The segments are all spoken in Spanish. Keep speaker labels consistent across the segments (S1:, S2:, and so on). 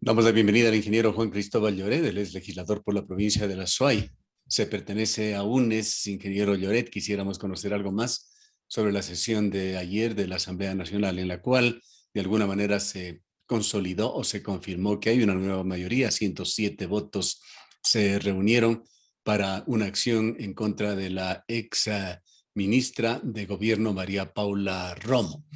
S1: Damos la bienvenida al ingeniero Juan Cristóbal Lloret, él es legislador por la provincia de La Suay. Se pertenece a UNES, ingeniero Lloret. Quisiéramos conocer algo más sobre la sesión de ayer de la Asamblea Nacional, en la cual de alguna manera se consolidó o se confirmó que hay una nueva mayoría. 107 votos se reunieron para una acción en contra de la ex ministra de Gobierno, María Paula Romo.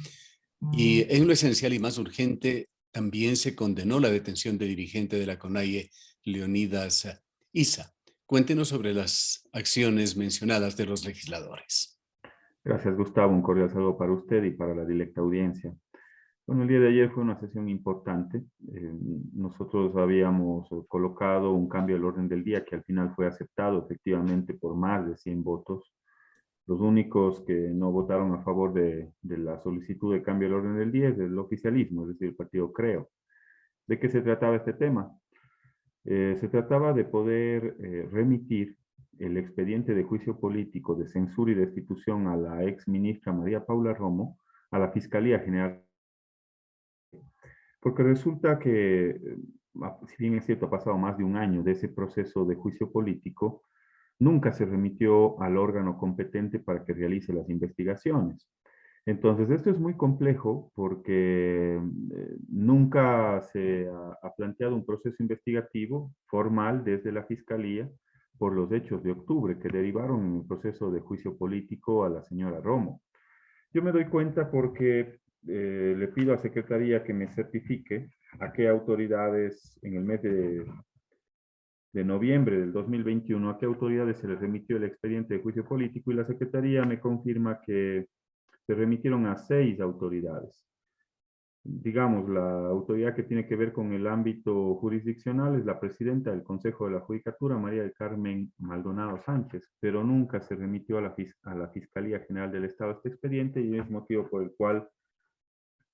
S1: Y en lo esencial y más urgente, también se condenó la detención de dirigente de la CONAIE, Leonidas Issa. Cuéntenos sobre las acciones mencionadas de los legisladores.
S2: Gracias, Gustavo. Un cordial saludo para usted y para la directa audiencia. Bueno, el día de ayer fue una sesión importante. Nosotros habíamos colocado un cambio al orden del día que al final fue aceptado efectivamente por más de 100 votos. Los únicos que no votaron a favor de la solicitud de cambio al orden del día es el oficialismo, es decir, el partido Creo. ¿De qué se trataba este tema? Se trataba de poder remitir el expediente de juicio político de censura y destitución a la ex ministra María Paula Romo a la Fiscalía General. Porque resulta que, si bien es cierto, ha pasado más de un año de ese proceso de juicio político, nunca se remitió al órgano competente para que realice las investigaciones. Entonces, esto es muy complejo porque nunca se ha planteado un proceso investigativo formal desde la Fiscalía por los hechos de octubre que derivaron en el proceso de juicio político a la señora Romo. Yo me doy cuenta porque le pido a Secretaría que me certifique a qué autoridades en el mes de noviembre del 2021, a qué autoridades se les remitió el expediente de juicio político, y la Secretaría me confirma que se remitieron a 6 autoridades. Digamos, la autoridad que tiene que ver con el ámbito jurisdiccional es la presidenta del Consejo de la Judicatura, María del Carmen Maldonado Sánchez, pero nunca se remitió a la Fiscalía General del Estado este expediente, y es motivo por el cual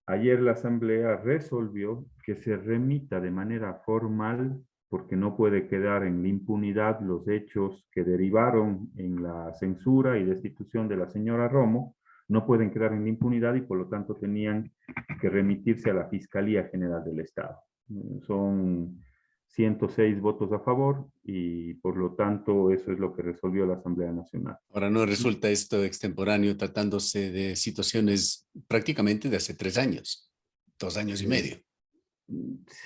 S2: ayer la Asamblea resolvió que se remita de manera formal, porque no puede quedar en la impunidad los hechos que derivaron en la censura y destitución de la señora Romo. No pueden quedar en la impunidad y por lo tanto tenían que remitirse a la Fiscalía General del Estado. Son 106 votos a favor y por lo tanto eso es lo que resolvió la Asamblea Nacional.
S1: Ahora, no resulta esto extemporáneo tratándose de situaciones prácticamente de hace 3 años, 2 años y medio.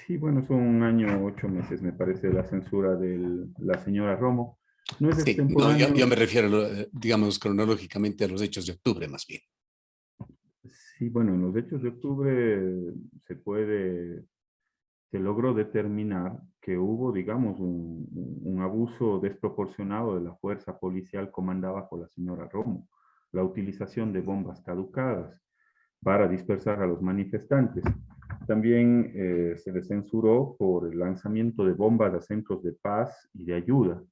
S2: Sí, bueno, son 1 año, 8 meses, me parece, de la censura de la señora Romo. No es
S1: Sí, no, yo
S2: extemporáneo.
S1: me refiero, digamos, cronológicamente a los hechos de octubre, más bien.
S2: Sí, bueno, en los hechos de octubre se logró determinar que hubo, digamos, un abuso desproporcionado de la fuerza policial comandada por la señora Romo, la utilización de bombas caducadas para dispersar a los manifestantes. También se les censuró por el lanzamiento de bombas a centros de paz y de ayuda,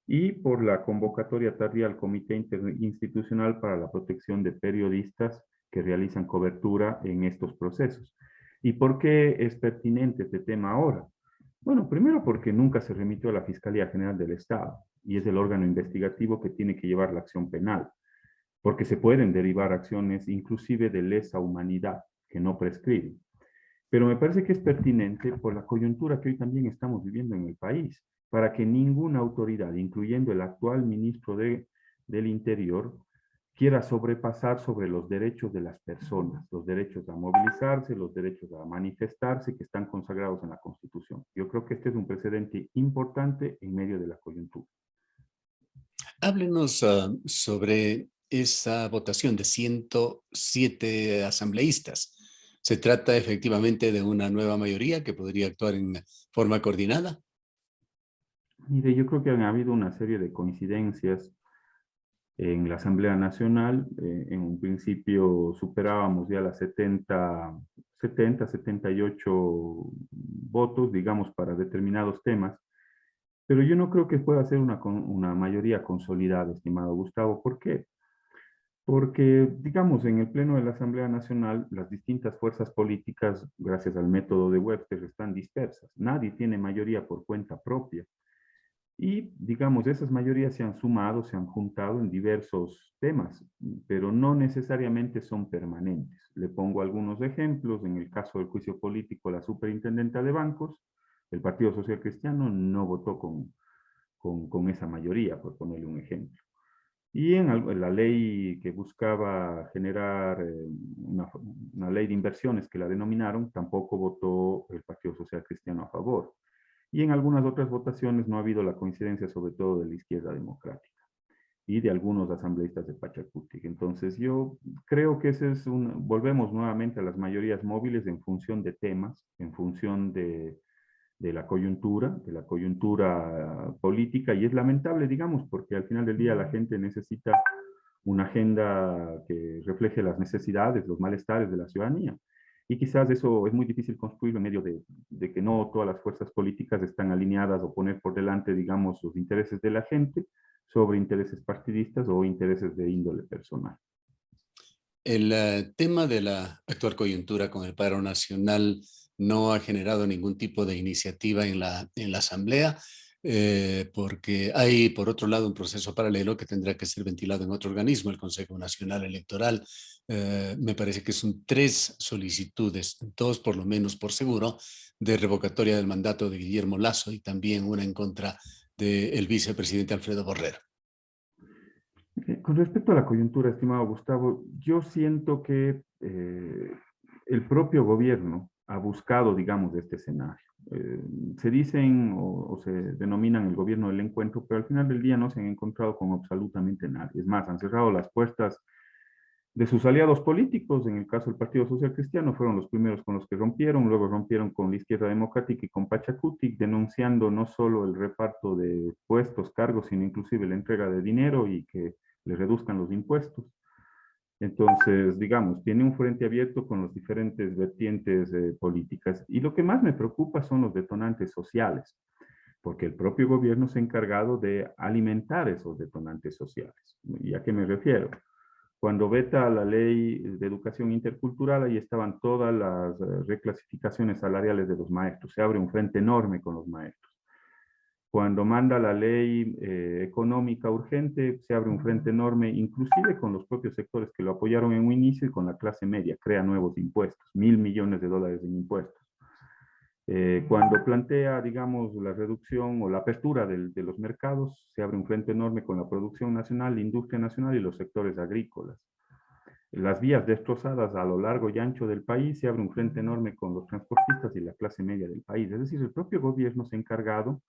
S2: y por la convocatoria tardía al Comité Interinstitucional para la Protección de Periodistas que realizan cobertura en estos procesos. ¿Y por qué es pertinente este tema ahora? Bueno, primero porque nunca se remitió a la Fiscalía General del Estado y es el órgano investigativo que tiene que llevar la acción penal, porque se pueden derivar acciones inclusive de lesa humanidad que no prescriben. Pero me parece que es pertinente por la coyuntura que hoy también estamos viviendo en el país, para que ninguna autoridad, incluyendo el actual ministro del Interior, quiera sobrepasar sobre los derechos de las personas, los derechos a movilizarse, los derechos a manifestarse que están consagrados en la Constitución. Yo creo que este es un precedente importante en medio de la coyuntura.
S1: Háblenos sobre esa votación de 107 asambleístas. ¿Se trata efectivamente de una nueva mayoría que podría actuar en forma coordinada?
S2: Mire, yo creo que han habido una serie de coincidencias en la Asamblea Nacional. En un principio superábamos ya las 78 votos, digamos, para determinados temas, pero yo no creo que pueda ser una mayoría consolidada, estimado Gustavo. ¿Por qué? Porque, digamos, en el Pleno de la Asamblea Nacional, las distintas fuerzas políticas, gracias al método de Webster, están dispersas. Nadie tiene mayoría por cuenta propia. Y, digamos, esas mayorías se han sumado, se han juntado en diversos temas, pero no necesariamente son permanentes. Le pongo algunos ejemplos. En el caso del juicio político, la superintendenta de bancos El Partido Social Cristiano no votó con esa mayoría, por ponerle un ejemplo. Y en la ley que buscaba generar una ley de inversiones que la denominaron, tampoco votó el Partido Social Cristiano a favor. Y en algunas otras votaciones no ha habido la coincidencia, sobre todo de la izquierda democrática y de algunos asambleístas de Pachacutic. Entonces yo creo que ese es volvemos nuevamente a las mayorías móviles en función de temas, en función de la coyuntura política, y es lamentable, digamos, porque al final del día la gente necesita una agenda que refleje las necesidades, los malestares de la ciudadanía. Y quizás eso es muy difícil construir en medio de que no todas las fuerzas políticas están alineadas o poner por delante, digamos, los intereses de la gente sobre intereses partidistas o intereses de índole personal.
S1: El tema de la actual coyuntura con el paro nacional no ha generado ningún tipo de iniciativa en la Asamblea, porque hay, por otro lado, un proceso paralelo que tendrá que ser ventilado en otro organismo, el Consejo Nacional Electoral. Me parece que son 3 solicitudes, 2 por lo menos por seguro, de revocatoria del mandato de Guillermo Lasso y también una en contra del vicepresidente Alfredo Borrero.
S2: Con respecto a la coyuntura, estimado Gustavo, yo siento que el propio gobierno ha buscado, digamos, este escenario. Se dicen o se denominan el gobierno del encuentro, pero al final del día no se han encontrado con absolutamente nadie. Es más, han cerrado las puertas de sus aliados políticos. En el caso del Partido Social Cristiano, fueron los primeros con los que rompieron, luego rompieron con la izquierda democrática y con Pachacutic, denunciando no solo el reparto de puestos, cargos, sino inclusive la entrega de dinero y que le reduzcan los impuestos. Entonces, digamos, tiene un frente abierto con las diferentes vertientes políticas. Y lo que más me preocupa son los detonantes sociales, porque el propio gobierno se ha encargado de alimentar esos detonantes sociales. ¿Y a qué me refiero? Cuando veta la ley de educación intercultural, ahí estaban todas las reclasificaciones salariales de los maestros. Se abre un frente enorme con los maestros. Cuando manda la ley económica urgente, se abre un frente enorme, inclusive con los propios sectores que lo apoyaron en un inicio y con la clase media, crea nuevos impuestos, $1.000 millones en impuestos. Cuando plantea, digamos, la reducción o la apertura de los mercados, se abre un frente enorme con la producción nacional, la industria nacional y los sectores agrícolas. Las vías destrozadas a lo largo y ancho del país, se abre un frente enorme con los transportistas y la clase media del país. Es decir, el propio gobierno se ha encargado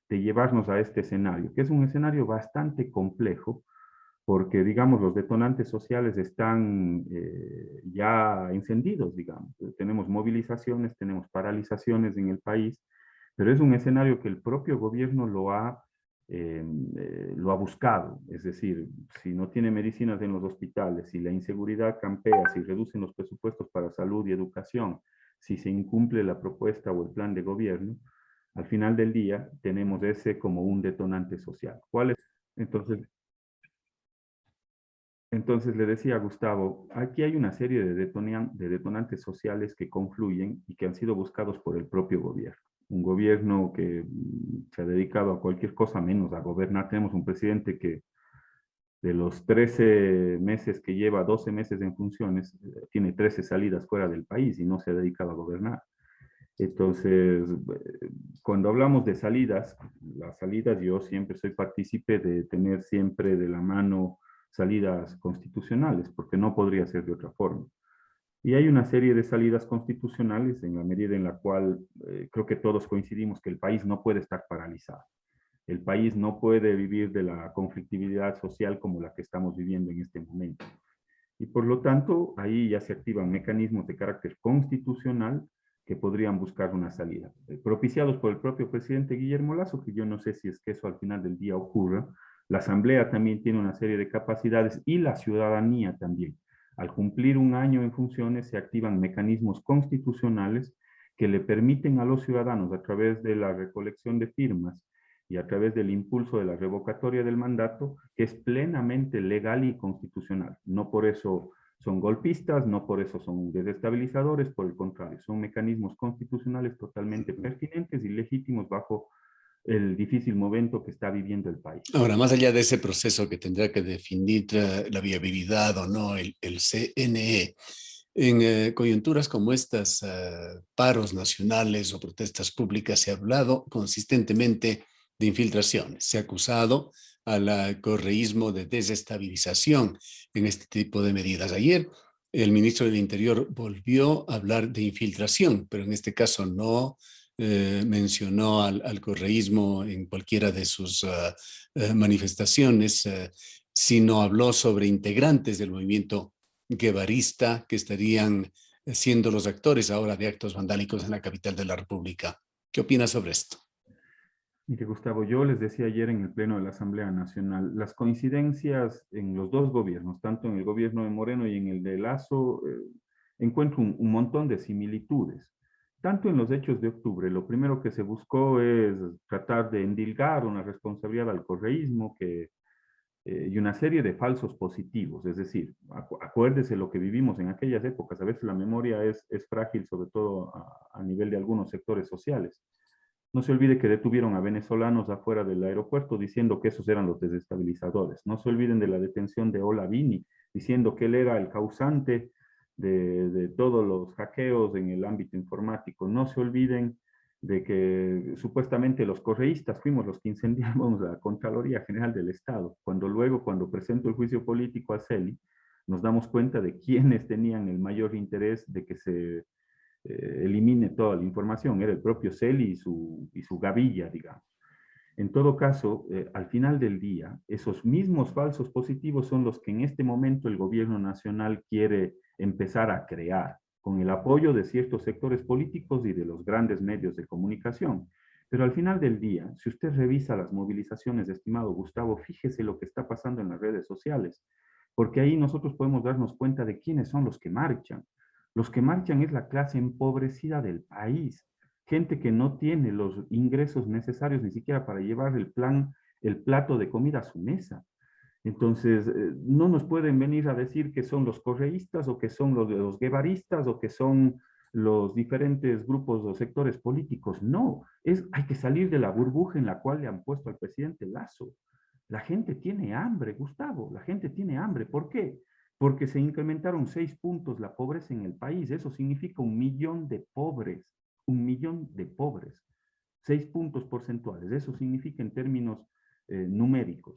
S2: de llevarnos a este escenario, que es un escenario bastante complejo, porque, digamos, los detonantes sociales están ya encendidos, digamos. Tenemos movilizaciones, tenemos paralizaciones en el país, pero es un escenario que el propio gobierno lo ha buscado. Es decir, si no tiene medicinas en los hospitales, si la inseguridad campea, si reducen los presupuestos para salud y educación, si se incumple la propuesta o el plan de gobierno, al final del día tenemos ese como un detonante social. ¿Cuál es? Entonces, entonces le decía a Gustavo, aquí hay una serie de detonantes sociales que confluyen y que han sido buscados por el propio gobierno. Un gobierno que se ha dedicado a cualquier cosa menos a gobernar. Tenemos un presidente que de los 13 meses que lleva, 12 meses en funciones, tiene 13 salidas fuera del país y no se ha dedicado a gobernar. Entonces, cuando hablamos de salidas, las salidas yo siempre soy partícipe de tener siempre de la mano salidas constitucionales, porque no podría ser de otra forma. Y hay una serie de salidas constitucionales en la medida en la cual creo que todos coincidimos que el país no puede estar paralizado. El país no puede vivir de la conflictividad social como la que estamos viviendo en este momento. Y por lo tanto, ahí ya se activan mecanismos de carácter constitucional que podrían buscar una salida, propiciados por el propio presidente Guillermo Lasso, que yo no sé si es que eso al final del día ocurra. La Asamblea también tiene una serie de capacidades y la ciudadanía también. Al cumplir un año en funciones, se activan mecanismos constitucionales que le permiten a los ciudadanos, a través de la recolección de firmas y a través del impulso de la revocatoria del mandato, que es plenamente legal y constitucional. No por eso son golpistas, no por eso son desestabilizadores, por el contrario, son mecanismos constitucionales totalmente pertinentes y legítimos bajo el difícil momento que está viviendo el país.
S1: Ahora, más allá de ese proceso que tendrá que definir la viabilidad o no el CNE, En coyunturas como estas, paros nacionales o protestas públicas, se ha hablado consistentemente de infiltraciones. Se ha acusado al correísmo de desestabilización en este tipo de medidas. Ayer, el ministro del Interior volvió a hablar de infiltración, pero en este caso no mencionó al correísmo en cualquiera de sus manifestaciones, sino habló sobre integrantes del movimiento guevarista que estarían siendo los actores ahora de actos vandálicos en la capital de la República. ¿Qué opinas sobre esto?
S2: Mire, Gustavo, yo les decía ayer en el Pleno de la Asamblea Nacional, las coincidencias en los dos gobiernos, tanto en el gobierno de Moreno y en el de Lasso, encuentro un montón de similitudes. Tanto en los hechos de octubre, lo primero que se buscó es tratar de endilgar una responsabilidad al correísmo y una serie de falsos positivos. Es decir, acuérdese lo que vivimos en aquellas épocas. A veces la memoria es frágil, sobre todo a nivel de algunos sectores sociales. No se olvide que detuvieron a venezolanos afuera del aeropuerto diciendo que esos eran los desestabilizadores. No se olviden de la detención de Olavini, diciendo que él era el causante de todos los hackeos en el ámbito informático. No se olviden de que supuestamente los correístas fuimos los que incendiamos la Contraloría General del Estado, cuando luego, cuando presentó el juicio político a Celi, nos damos cuenta de quiénes tenían el mayor interés de que se elimine toda la información. Era el propio Celi y su gavilla, digamos. En todo caso, al final del día, esos mismos falsos positivos son los que en este momento el gobierno nacional quiere empezar a crear, con el apoyo de ciertos sectores políticos y de los grandes medios de comunicación. Pero al final del día, si usted revisa las movilizaciones, estimado Gustavo, fíjese lo que está pasando en las redes sociales, porque ahí nosotros podemos darnos cuenta de quiénes son los que marchan. Los que marchan es la clase empobrecida del país, gente que no tiene los ingresos necesarios ni siquiera para llevar el plato de comida a su mesa. Entonces, no nos pueden venir a decir que son los correístas o que son los guevaristas o que son los diferentes grupos o sectores políticos. No, hay que salir de la burbuja en la cual le han puesto al presidente Lasso. La gente tiene hambre, Gustavo, la gente tiene hambre. ¿Por qué? Porque se incrementaron 6 puntos la pobreza en el país. Eso significa 1 millón de pobres, 1 millón de pobres. 6 puntos porcentuales. Eso significa en términos numéricos.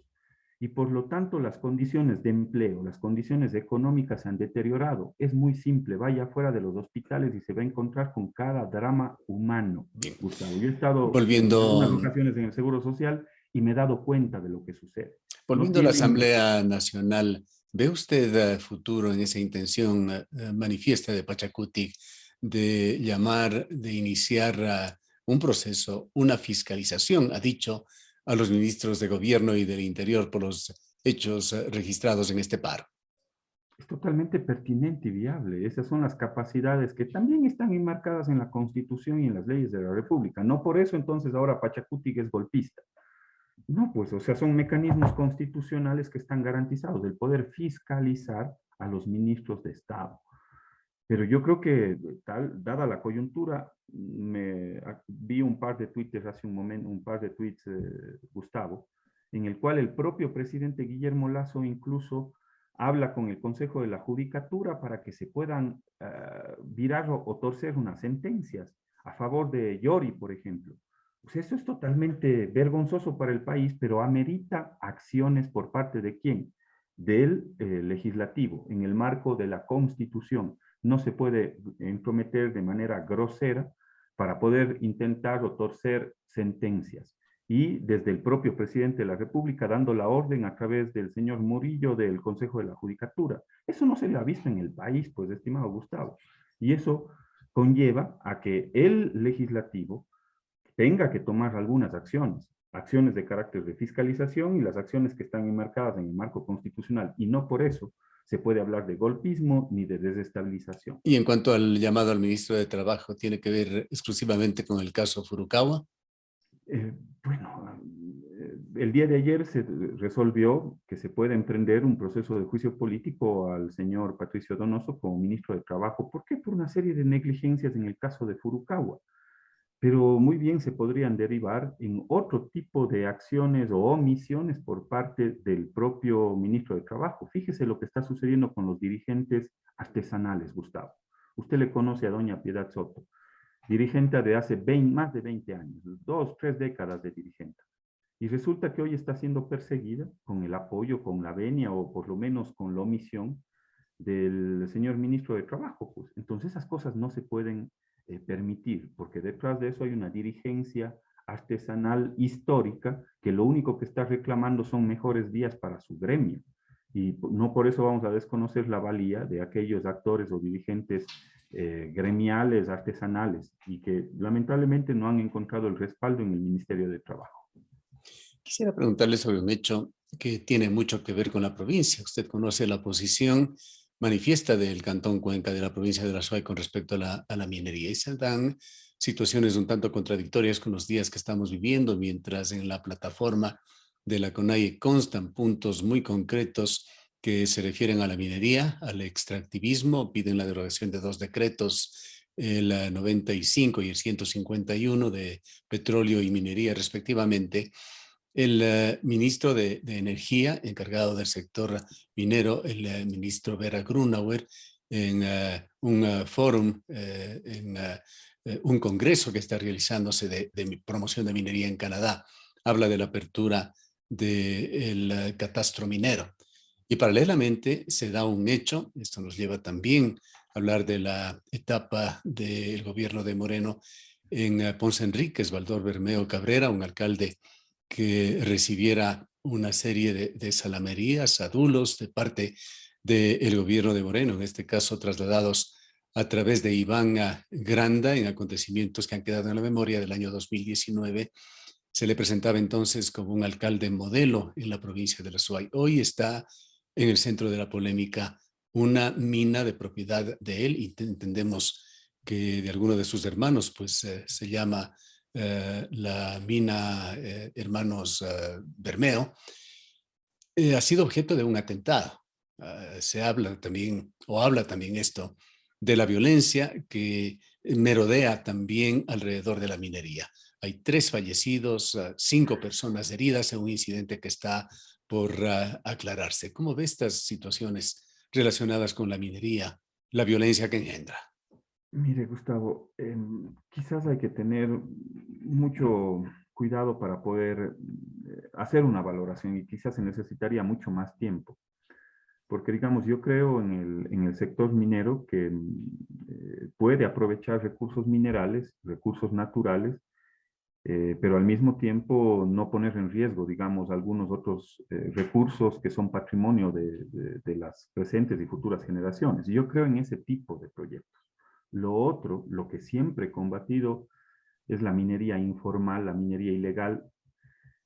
S2: Y por lo tanto las condiciones de empleo, las condiciones económicas se han deteriorado. Es muy simple, vaya fuera de los hospitales y se va a encontrar con cada drama humano.
S1: Bien.
S2: Gustavo, yo he estado en algunas
S1: Volviendo,
S2: ocasiones en el Seguro Social y me he dado cuenta de lo que sucede. No
S1: volviendo a la
S2: tienen,
S1: Asamblea Nacional, ¿ve usted futuro en esa intención manifiesta de Pachacuti de llamar, de iniciar un proceso, una fiscalización, ha dicho, a los ministros de Gobierno y del Interior por los hechos registrados en este paro?
S2: es totalmente pertinente y viable. Esas son las capacidades que también están enmarcadas en la Constitución y en las leyes de la República. No por eso entonces ahora Pachacuti es golpista. No, pues, o sea, son mecanismos constitucionales que están garantizados, el poder fiscalizar a los ministros de Estado. Pero yo creo que, dada la coyuntura, vi un par de tweets hace un momento, un par de tweets, Gustavo, en el cual el propio presidente Guillermo Lasso incluso habla con el Consejo de la Judicatura para que se puedan virar o torcer unas sentencias a favor de Yori, por ejemplo. Pues eso es totalmente vergonzoso para el país, pero amerita acciones por parte de quién? Del legislativo, en el marco de la Constitución. No se puede entrometer de manera grosera para poder intentar o torcer sentencias. Y desde el propio presidente de la República dando la orden a través del señor Murillo del Consejo de la Judicatura. Eso no se le ha visto en el país, pues, estimado Gustavo. Y eso conlleva a que el legislativo tenga que tomar algunas acciones, acciones de carácter de fiscalización y las acciones que están enmarcadas en el marco constitucional. Y no por eso se puede hablar de golpismo ni de desestabilización.
S1: Y en cuanto al llamado al ministro de Trabajo, ¿tiene que ver exclusivamente con el caso Furukawa?
S2: Bueno, el día de ayer se resolvió que se puede emprender un proceso de juicio político al señor Patricio Donoso como ministro de Trabajo. ¿Por qué? Por una serie de negligencias en el caso de Furukawa. pero muy bien se podrían derivar en otro tipo de acciones o omisiones por parte del propio ministro de Trabajo. Fíjese lo que está sucediendo con los dirigentes artesanales, Gustavo. Usted le conoce a doña Piedad Soto, dirigente de hace más de 20 años, 2, 3 décadas de dirigente. Y resulta que hoy está siendo perseguida con el apoyo, con la venia o por lo menos con la omisión del señor ministro de Trabajo. Pues. Entonces esas cosas no se pueden permitir, porque detrás de eso hay una dirigencia artesanal histórica que lo único que está reclamando son mejores días para su gremio. Y no por eso vamos a desconocer la valía de aquellos actores o dirigentes gremiales, artesanales, y que lamentablemente no han encontrado el respaldo en el Ministerio de Trabajo.
S1: Quisiera preguntarle sobre un hecho que tiene mucho que ver con la provincia. Usted conoce la posición manifiesta del Cantón Cuenca de la provincia de la Suay con respecto a la minería, y se dan situaciones un tanto contradictorias con los días que estamos viviendo, mientras en la plataforma de la CONAIE constan puntos muy concretos que se refieren a la minería, al extractivismo, piden la derogación de 2 decretos, el 95 y el 151 de petróleo y minería respectivamente. El ministro de Energía, encargado del sector minero, el ministro Vera Grunauer, en un fórum, en un congreso que está realizándose de promoción de minería en Canadá, habla de la apertura del catastro minero. Y paralelamente se da un hecho, esto nos lleva también a hablar de la etapa del gobierno de Moreno en Ponce Enríquez, Valdor Bermeo Cabrera, un alcalde que recibiera una serie de salamerías, adulos de parte del gobierno de Moreno, en este caso trasladados a través de Iván Granda en acontecimientos que han quedado en la memoria del año 2019. Se le presentaba entonces como un alcalde modelo en la provincia de la Suay. Hoy está en el centro de la polémica una mina de propiedad de él, y entendemos que de alguno de sus hermanos, pues se llama la mina Hermanos Bermeo, ha sido objeto de un atentado. Se habla también, o habla también esto, de la violencia que merodea también alrededor de la minería. Hay 3 fallecidos, 5 personas heridas en un incidente que está por aclararse. ¿Cómo ve estas situaciones relacionadas con la minería, la violencia que engendra?
S2: Mire, Gustavo, quizás hay que tener mucho cuidado para poder hacer una valoración y quizás se necesitaría mucho más tiempo. Porque, digamos, yo creo en el sector minero que puede aprovechar recursos minerales, recursos naturales, pero al mismo tiempo no poner en riesgo, digamos, algunos otros recursos que son patrimonio de las presentes y futuras generaciones. Y yo creo en ese tipo de proyectos. Lo otro, lo que siempre he combatido, es la minería informal, la minería ilegal,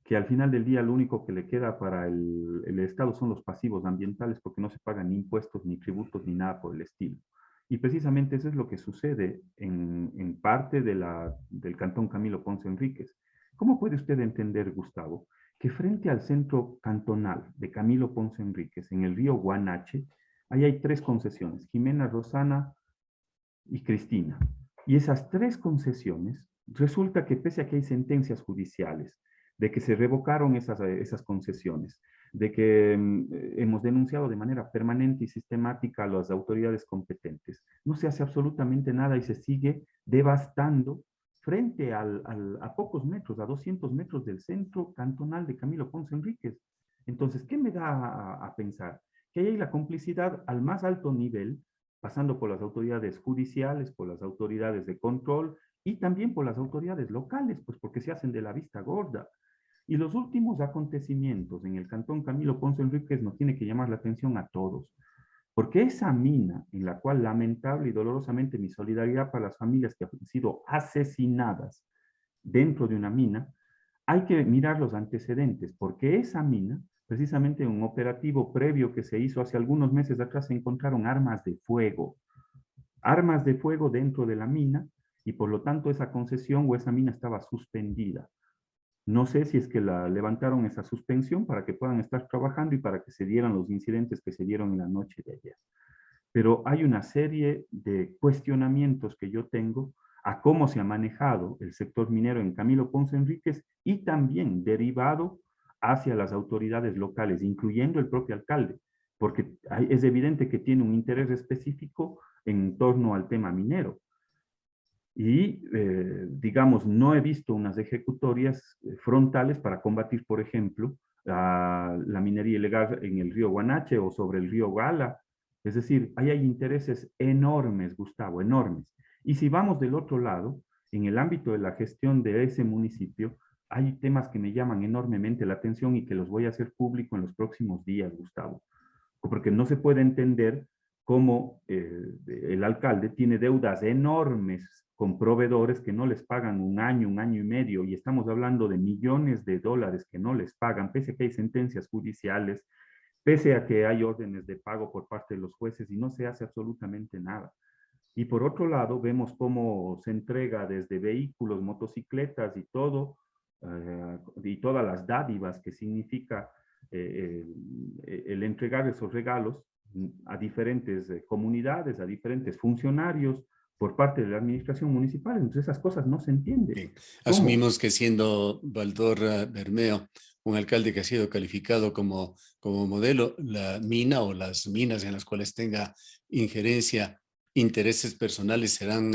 S2: que al final del día lo único que le queda para el Estado son los pasivos ambientales porque no se pagan ni impuestos, ni tributos, ni nada por el estilo. Y precisamente eso es lo que sucede en parte del Cantón Camilo Ponce Enríquez. ¿Cómo puede usted entender, Gustavo, que frente al centro cantonal de Camilo Ponce Enríquez, en el río Guanache, ahí hay 3 concesiones, Jimena, Rosana y Cristina? Y esas 3 concesiones, resulta que pese a que hay sentencias judiciales, de que se revocaron esas concesiones, de que hemos denunciado de manera permanente y sistemática a las autoridades competentes, no se hace absolutamente nada y se sigue devastando frente a pocos metros, a 200 metros del centro cantonal de Camilo Ponce Enríquez. Entonces, ¿qué me da a pensar? Que hay la complicidad al más alto nivel, pasando por las autoridades judiciales, por las autoridades de control y también por las autoridades locales, pues porque se hacen de la vista gorda. Y los últimos acontecimientos en el Cantón Camilo Ponce Enríquez nos tiene que llamar la atención a todos, porque esa mina en la cual lamentable y dolorosamente mi solidaridad para las familias que han sido asesinadas dentro de una mina, hay que mirar los antecedentes, porque esa mina, precisamente en un operativo previo que se hizo hace algunos meses atrás, se encontraron armas de fuego dentro de la mina, y por lo tanto esa concesión o esa mina estaba suspendida. No sé si es que la levantaron esa suspensión para que puedan estar trabajando y para que se dieran los incidentes que se dieron en la noche de ayer. Pero hay una serie de cuestionamientos que yo tengo a cómo se ha manejado el sector minero en Camilo Ponce Enríquez y también derivado hacia las autoridades locales, incluyendo el propio alcalde, porque es evidente que tiene un interés específico en torno al tema minero. Y, digamos, no he visto unas ejecutorias frontales para combatir, por ejemplo, la minería ilegal en el río Guanache o sobre el río Gala. Es decir, ahí hay intereses enormes, Gustavo, enormes. Y si vamos del otro lado, en el ámbito de la gestión de ese municipio, hay temas que me llaman enormemente la atención y que los voy a hacer público en los próximos días, Gustavo. Porque no se puede entender cómo el alcalde tiene deudas enormes con proveedores que no les pagan un año y medio, y estamos hablando de millones de dólares que no les pagan, pese a que hay sentencias judiciales, pese a que hay órdenes de pago por parte de los jueces y no se hace absolutamente nada. Y por otro lado, vemos cómo se entrega desde vehículos, motocicletas y todo, y todas las dádivas que significa el entregar esos regalos a diferentes comunidades, a diferentes funcionarios por parte de la administración municipal. Entonces esas cosas no se entienden.
S1: Bien.
S2: ¿Cómo?
S1: Asumimos que siendo Baldor Bermeo un alcalde que ha sido calificado como modelo, la mina o las minas en las cuales tenga injerencia, intereses personales serán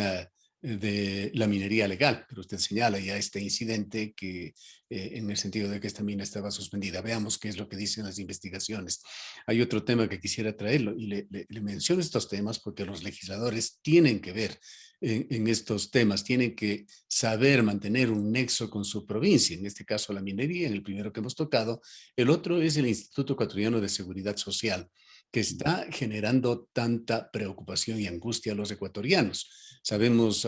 S1: de la minería legal, pero usted señala ya este incidente que en el sentido de que esta mina estaba suspendida. Veamos qué es lo que dicen las investigaciones. Hay otro tema que quisiera traerlo y le menciono estos temas porque los legisladores tienen que ver en estos temas, tienen que saber mantener un nexo con su provincia, en este caso la minería, en el primero que hemos tocado. El otro es el Instituto Ecuatoriano de Seguridad Social, que está generando tanta preocupación y angustia a los ecuatorianos. Sabemos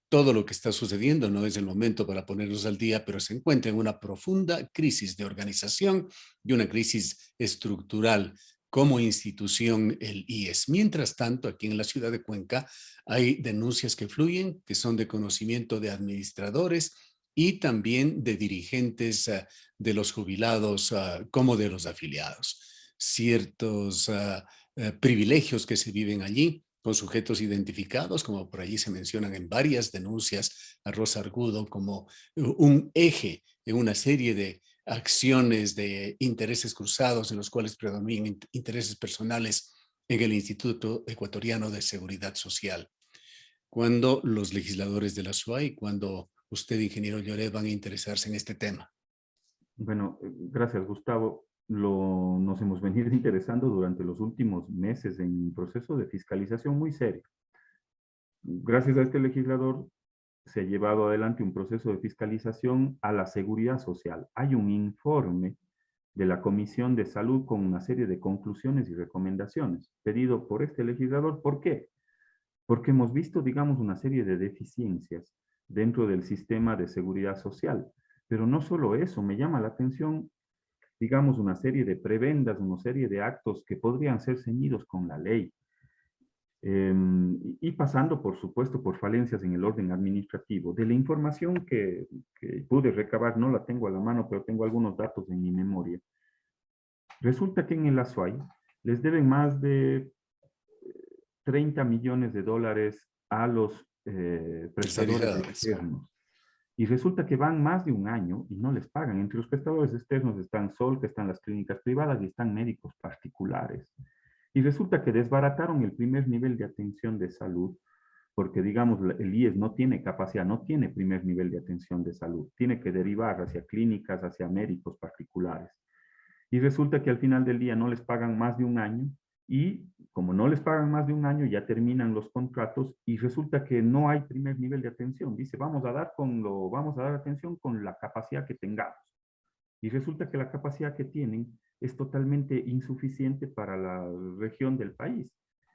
S1: todo lo que está sucediendo, no es el momento para ponernos al día, pero se encuentra en una profunda crisis de organización y una crisis estructural como institución el IES. Mientras tanto, aquí en la ciudad de Cuenca hay denuncias que fluyen, que son de conocimiento de administradores y también de dirigentes de los jubilados como de los afiliados. Ciertos privilegios que se viven allí con sujetos identificados, como por allí se mencionan en varias denuncias a Rosa Argudo como un eje en una serie de acciones de intereses cruzados en los cuales predominan intereses personales en el Instituto Ecuatoriano de Seguridad Social. ¿Cuándo los legisladores de la SUAY, cuando usted, ingeniero Lloret, van a interesarse en este tema?
S2: Bueno, gracias, Gustavo. Nos hemos venido interesando durante los últimos meses en un proceso de fiscalización muy serio. Gracias a este legislador se ha llevado adelante un proceso de fiscalización a la seguridad social. Hay un informe de la Comisión de Salud con una serie de conclusiones y recomendaciones pedido por este legislador. ¿Por qué? Porque hemos visto, digamos, una serie de deficiencias dentro del sistema de seguridad social. Pero no solo eso, me llama la atención, digamos, una serie de prebendas, una serie de actos que podrían ser ceñidos con la ley. Y pasando, por supuesto, por falencias en el orden administrativo. De la información que pude recabar, no la tengo a la mano, pero tengo algunos datos en mi memoria. Resulta que en el Azuay les deben más de 30 millones de dólares a los prestadores
S1: Tercerizados.
S2: externos. Y resulta que van más de un año y no les pagan. Entre los prestadores externos están Sol, que están las clínicas privadas, y están médicos particulares. Y resulta que desbarataron el primer nivel de atención de salud, porque digamos, el IES no tiene capacidad, no tiene primer nivel de atención de salud, tiene que derivar hacia clínicas, hacia médicos particulares. Y resulta que al final del día no les pagan más de un año, y como no les pagan más de un año, ya terminan los contratos y resulta que no hay primer nivel de atención. Dice, vamos a dar atención con la capacidad que tengamos. Y resulta que la capacidad que tienen es totalmente insuficiente para la región del país.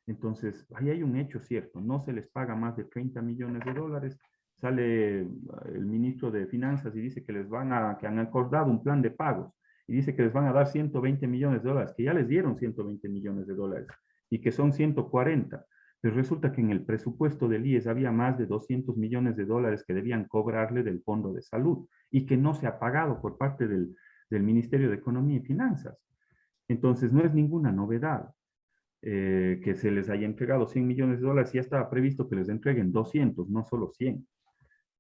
S2: Entonces, ahí hay un hecho cierto, no se les paga más de 30 millones de dólares. Sale el ministro de Finanzas y dice que que han acordado un plan de pagos y dice que les van a dar 120 millones de dólares, que ya les dieron 120 millones de dólares y que son 140. Pero resulta que en el presupuesto del IES había más de 200 millones de dólares que debían cobrarle del Fondo de Salud y que no se ha pagado por parte del Ministerio de Economía y Finanzas. Entonces, no es ninguna novedad. que se les haya entregado 100 millones de dólares, ya estaba previsto que les entreguen 200, no solo 100.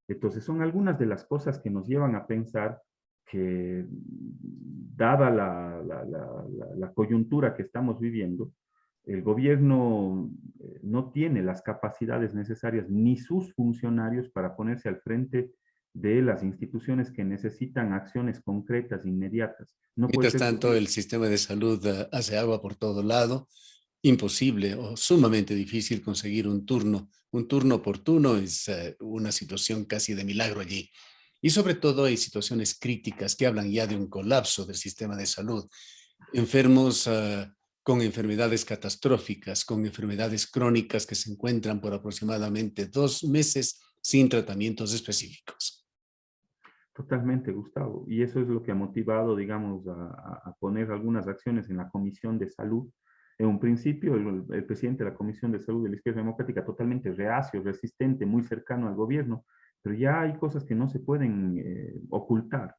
S2: Entonces son algunas de las cosas que nos llevan a pensar que, dada la coyuntura que estamos viviendo, el gobierno no tiene las capacidades necesarias ni sus funcionarios para ponerse al frente de las instituciones que necesitan acciones concretas, inmediatas. No puede
S1: Mientras
S2: ser
S1: tanto,
S2: posible.
S1: el sistema de salud hace agua por todo lado. Imposible o sumamente difícil conseguir un turno. Un turno oportuno es una situación casi de milagro allí. Y sobre todo hay situaciones críticas que hablan ya de un colapso del sistema de salud. Enfermos con enfermedades catastróficas, con enfermedades crónicas que se encuentran por aproximadamente 2 meses sin tratamientos específicos.
S2: Totalmente, Gustavo. Y eso es lo que ha motivado, digamos, a poner algunas acciones en la Comisión de Salud. En un principio, el presidente de la Comisión de Salud de la Izquierda Democrática, totalmente reacio, resistente, muy cercano al gobierno, pero ya hay cosas que no se pueden ocultar.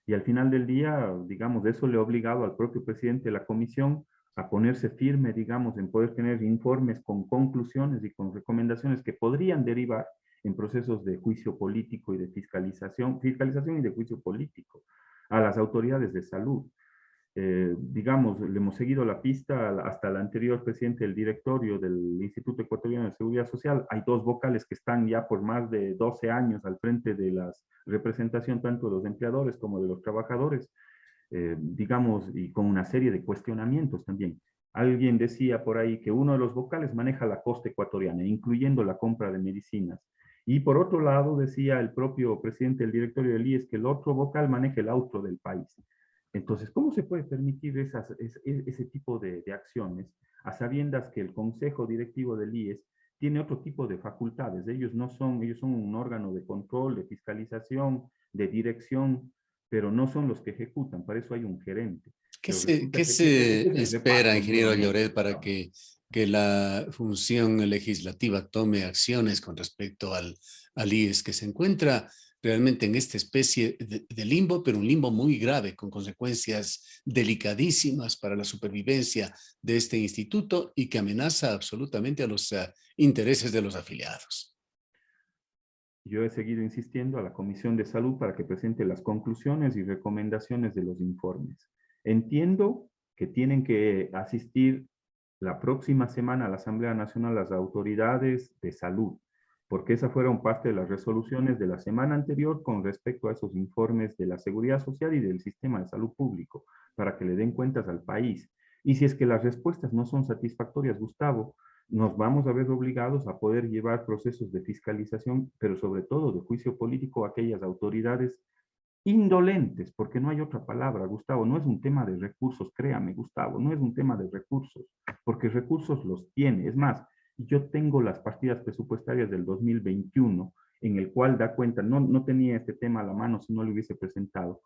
S2: Y al final del día, digamos, eso le ha obligado al propio presidente de la Comisión a ponerse firme, digamos, en poder tener informes con conclusiones y con recomendaciones que podrían derivar en procesos de juicio político y de fiscalización y de juicio político a las autoridades de salud. Digamos, le hemos seguido la pista hasta el anterior presidente del directorio del Instituto Ecuatoriano de Seguridad Social. Hay dos vocales que están ya por más de 12 años al frente de la representación tanto de los empleadores como de los trabajadores, digamos, y con una serie de cuestionamientos también. Alguien decía por ahí que uno de los vocales maneja la costa ecuatoriana, incluyendo la compra de medicinas. Y por otro lado, decía el propio presidente del directorio del IES que el otro vocal maneja el auto del país. Entonces, ¿cómo se puede permitir ese tipo de acciones a sabiendas que el consejo directivo del IES tiene otro tipo de facultades? Ellos son un órgano de control, de fiscalización, de dirección, pero no son los que ejecutan, para eso hay un gerente. Pero resulta
S1: ¿Qué
S2: que aquí
S1: se
S2: ese es el
S1: espera,
S2: reparto
S1: ingeniero
S2: nuevamente,
S1: Lloret, para
S2: Gustavo.
S1: que la función legislativa tome acciones con respecto al IES, que se encuentra realmente en esta especie de limbo, pero un limbo muy grave, con consecuencias delicadísimas para la supervivencia de este instituto y que amenaza absolutamente a los intereses de los afiliados?
S2: Yo he seguido insistiendo a la Comisión de Salud para que presente las conclusiones y recomendaciones de los informes. Entiendo que tienen que asistir la próxima semana a la Asamblea Nacional las autoridades de salud, porque esas fueron parte de las resoluciones de la semana anterior con respecto a esos informes de la Seguridad Social y del Sistema de Salud Público, para que le den cuentas al país. Y si es que las respuestas no son satisfactorias, Gustavo, nos vamos a ver obligados a poder llevar procesos de fiscalización, pero sobre todo de juicio político a aquellas autoridades indolentes, porque no hay otra palabra, Gustavo. No es un tema de recursos, créame, Gustavo, no es un tema de recursos, porque recursos los tiene. Es más, yo tengo las partidas presupuestarias del 2021, en el cual da cuenta, no tenía este tema a la mano si no lo hubiese presentado,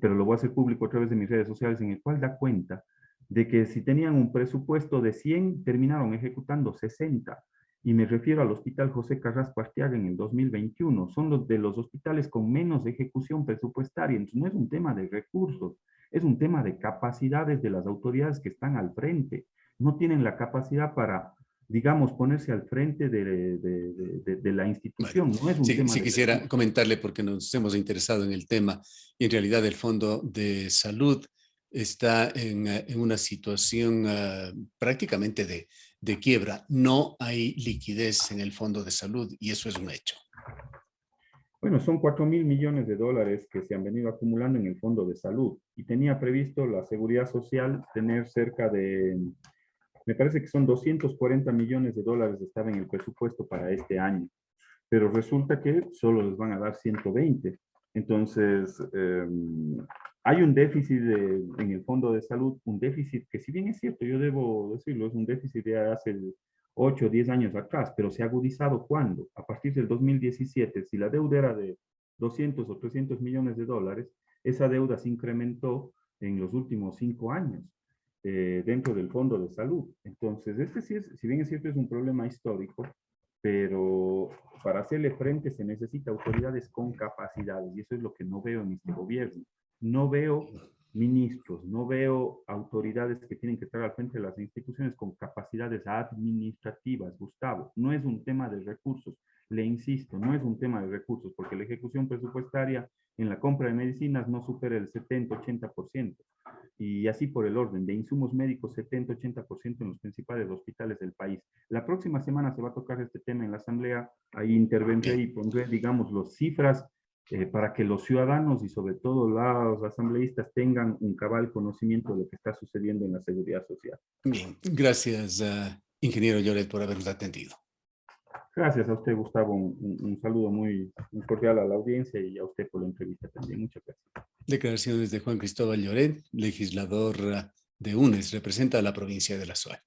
S2: pero lo voy a hacer público a través de mis redes sociales, en el cual da cuenta de que si tenían un presupuesto de 100, terminaron ejecutando 60. Y me refiero al Hospital José Carrasco Arteaga en el 2021. Son los de los hospitales con menos ejecución presupuestaria. Entonces, no es un tema de recursos, es un tema de capacidades de las autoridades que están al frente. No tienen la capacidad para, digamos, ponerse al frente de la
S1: Bueno,
S2: institución. No es un
S1: sí,
S2: tema
S1: sí
S2: de
S1: quisiera
S2: recursos.
S1: comentarle porque nos hemos interesado en el tema y en realidad el Fondo de Salud está en una situación prácticamente de quiebra. No hay liquidez en el Fondo de Salud y eso es un hecho.
S2: Bueno, son 4.000 millones de dólares que se han venido acumulando en el Fondo de Salud y tenía previsto la Seguridad Social tener cerca de, me parece que son 240 millones de dólares estaba en el presupuesto para este año, pero resulta que solo les van a dar 120. Entonces, hay un déficit en el Fondo de Salud, un déficit que si bien es cierto, yo debo decirlo, es un déficit de hace 8 o 10 años atrás, pero se ha agudizado ¿cuándo? A partir del 2017, si la deuda era de 200 o 300 millones de dólares, esa deuda se incrementó en los últimos 5 años dentro del Fondo de Salud. Entonces, este sí es, si bien es cierto, es un problema histórico, pero para hacerle frente se necesita autoridades con capacidades y eso es lo que no veo en este gobierno. No veo ministros, no veo autoridades que tienen que estar al frente de las instituciones con capacidades administrativas, Gustavo. No es un tema de recursos, le insisto, no es un tema de recursos, porque la ejecución presupuestaria en la compra de medicinas no supera el 70-80%, y así por el orden, de insumos médicos 70-80% en los principales hospitales del país. La próxima semana se va a tocar este tema en la Asamblea, ahí intervendré
S1: Bien,
S2: y pondré, digamos, las cifras para que los ciudadanos y sobre todo los asambleístas tengan un cabal conocimiento de lo que está sucediendo en la seguridad social.
S1: bien. Gracias, ingeniero Lloret, por habernos atendido.
S2: Gracias a usted, Gustavo. Un saludo muy cordial a la audiencia y a usted por la entrevista también. Muchas gracias.
S1: Declaraciones de Juan Cristóbal Lloret, legislador de UNES, representa a la provincia de La Suay.